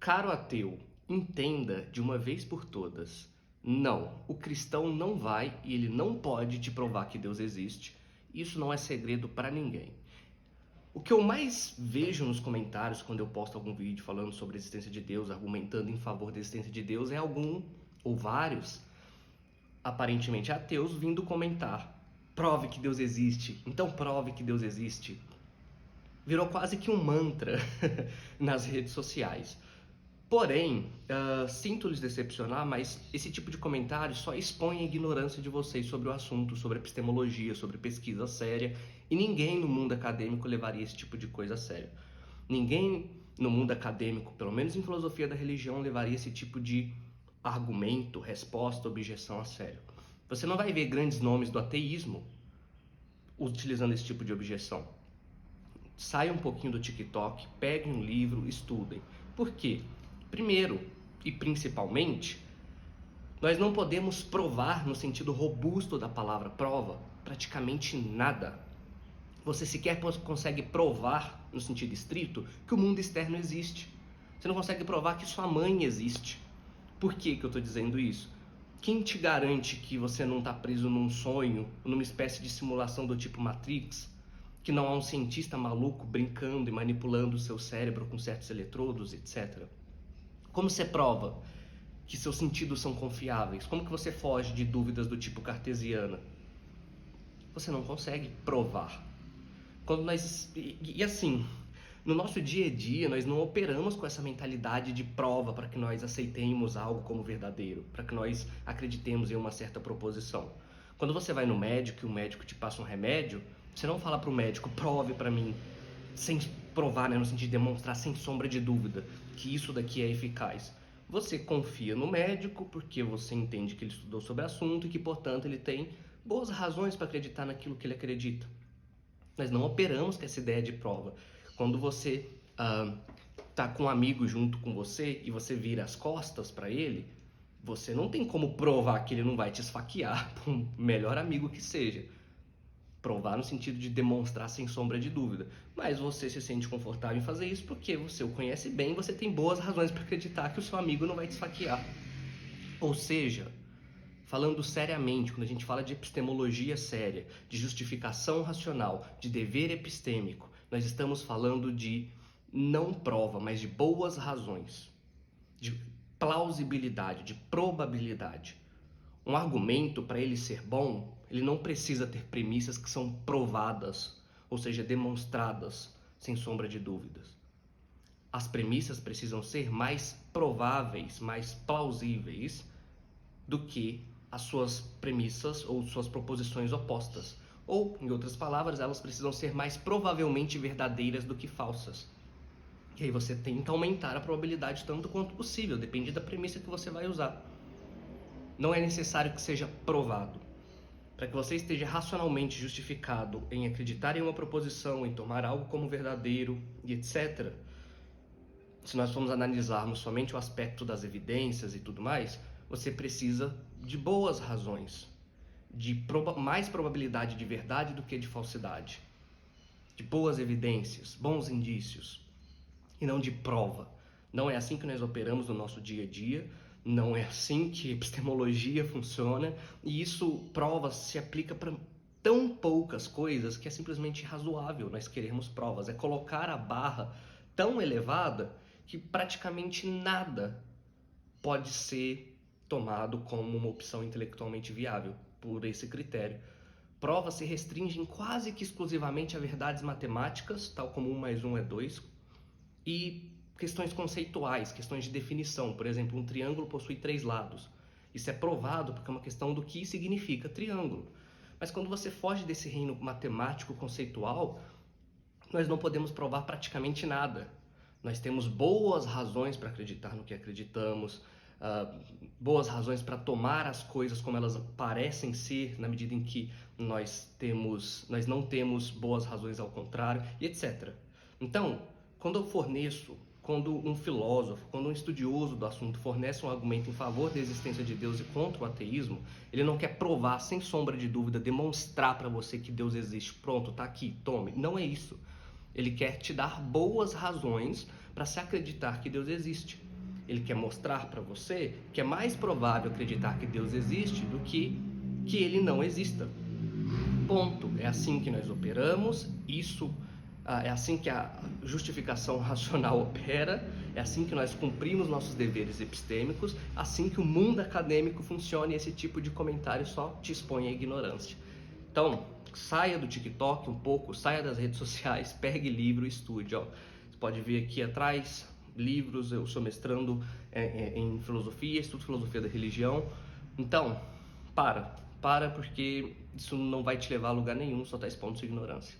Caro ateu, entenda de uma vez por todas. Não, o cristão não vai e ele não pode te provar que Deus existe. Isso não é segredo para ninguém. O que eu mais vejo nos comentários quando eu posto algum vídeo falando sobre a existência de Deus, argumentando em favor da existência de Deus, é algum ou vários, aparentemente ateus, vindo comentar: prove que Deus existe, então prove que Deus existe. Virou quase que um mantra nas redes sociais. Porém, sinto lhes decepcionar, mas esse tipo de comentário só expõe a ignorância de vocês sobre o assunto, sobre epistemologia, sobre pesquisa séria, e ninguém no mundo acadêmico levaria esse tipo de coisa a sério. Ninguém no mundo acadêmico, pelo menos em filosofia da religião, levaria esse tipo de argumento, resposta, objeção a sério. Você não vai ver grandes nomes do ateísmo utilizando esse tipo de objeção. Saiam um pouquinho do TikTok, peguem um livro, estudem. Por quê? Primeiro e principalmente, nós não podemos provar no sentido robusto da palavra prova praticamente nada. Você sequer consegue provar no sentido estrito que o mundo externo existe. Você não consegue provar que sua mãe existe. Por que eu estou dizendo isso? Quem te garante que você não está preso num sonho, numa espécie de simulação do tipo Matrix? Que não há um cientista maluco brincando e manipulando o seu cérebro com certos eletrodos, etc. Como você prova que seus sentidos são confiáveis? Como que você foge de dúvidas do tipo cartesiana? Você não consegue provar. E assim, no nosso dia a dia, nós não operamos com essa mentalidade de prova para que nós aceitemos algo como verdadeiro, para que nós acreditemos em uma certa proposição. Quando você vai no médico e o médico te passa um remédio, você não fala para o médico: prove para mim, sem provar, né, no sentido de demonstrar sem sombra de dúvida que isso daqui é eficaz. Você confia no médico porque você entende que ele estudou sobre o assunto e que, portanto, ele tem boas razões para acreditar naquilo que ele acredita. Nós não operamos com essa ideia de prova. Quando você tá com um amigo junto com você e você vira as costas para ele, você não tem como provar que ele não vai te esfaquear, por um melhor amigo que seja. Provar no sentido de demonstrar sem sombra de dúvida. Mas você se sente confortável em fazer isso porque você o conhece bem e você tem boas razões para acreditar que o seu amigo não vai te esfaquear. Ou seja, falando seriamente, quando a gente fala de epistemologia séria, de justificação racional, de dever epistêmico, nós estamos falando de não prova, mas de boas razões, de plausibilidade, de probabilidade. Um argumento, para ele ser bom, ele não precisa ter premissas que são provadas, ou seja, demonstradas sem sombra de dúvidas. As premissas precisam ser mais prováveis, mais plausíveis do que as suas premissas ou suas proposições opostas. Ou, em outras palavras, elas precisam ser mais provavelmente verdadeiras do que falsas. E aí você tenta aumentar a probabilidade tanto quanto possível, depende da premissa que você vai usar. Não é necessário que seja provado. Para que você esteja racionalmente justificado em acreditar em uma proposição, em tomar algo como verdadeiro e etc., se nós formos analisarmos somente o aspecto das evidências e tudo mais, você precisa de boas razões, de mais probabilidade de verdade do que de falsidade, de boas evidências, bons indícios, e não de prova. Não é assim que nós operamos no nosso dia a dia, não é assim que epistemologia funciona, e isso, prova, se aplica para tão poucas coisas que é simplesmente irrazoável nós queremos provas. É colocar a barra tão elevada que praticamente nada pode ser tomado como uma opção intelectualmente viável por esse critério. Provas se restringem quase que exclusivamente a verdades matemáticas, tal como 1 mais 1 é 2, e questões conceituais, questões de definição. Por exemplo, um triângulo possui 3 lados. Isso é provado porque é uma questão do que significa triângulo. Mas quando você foge desse reino matemático conceitual, nós não podemos provar praticamente nada. Nós temos boas razões para acreditar no que acreditamos, boas razões para tomar as coisas como elas parecem ser, na medida em que nós não temos boas razões ao contrário, e etc. Então, quando um filósofo, quando um estudioso do assunto fornece um argumento em favor da existência de Deus e contra o ateísmo, ele não quer provar, sem sombra de dúvida, demonstrar para você que Deus existe. Pronto, tá aqui, tome. Não é isso. Ele quer te dar boas razões para se acreditar que Deus existe. Ele quer mostrar para você que é mais provável acreditar que Deus existe do que ele não exista. Ponto. É assim que nós operamos, isso é assim que a justificação racional opera, é assim que nós cumprimos nossos deveres epistêmicos, assim que o mundo acadêmico funciona, e esse tipo de comentário só te expõe à ignorância. Então, saia do TikTok um pouco, saia das redes sociais, pegue livro e estude. Ó. Você pode ver aqui atrás livros, eu sou mestrando em filosofia, estudo filosofia da religião. Então, para porque isso não vai te levar a lugar nenhum, só está expondo sua ignorância.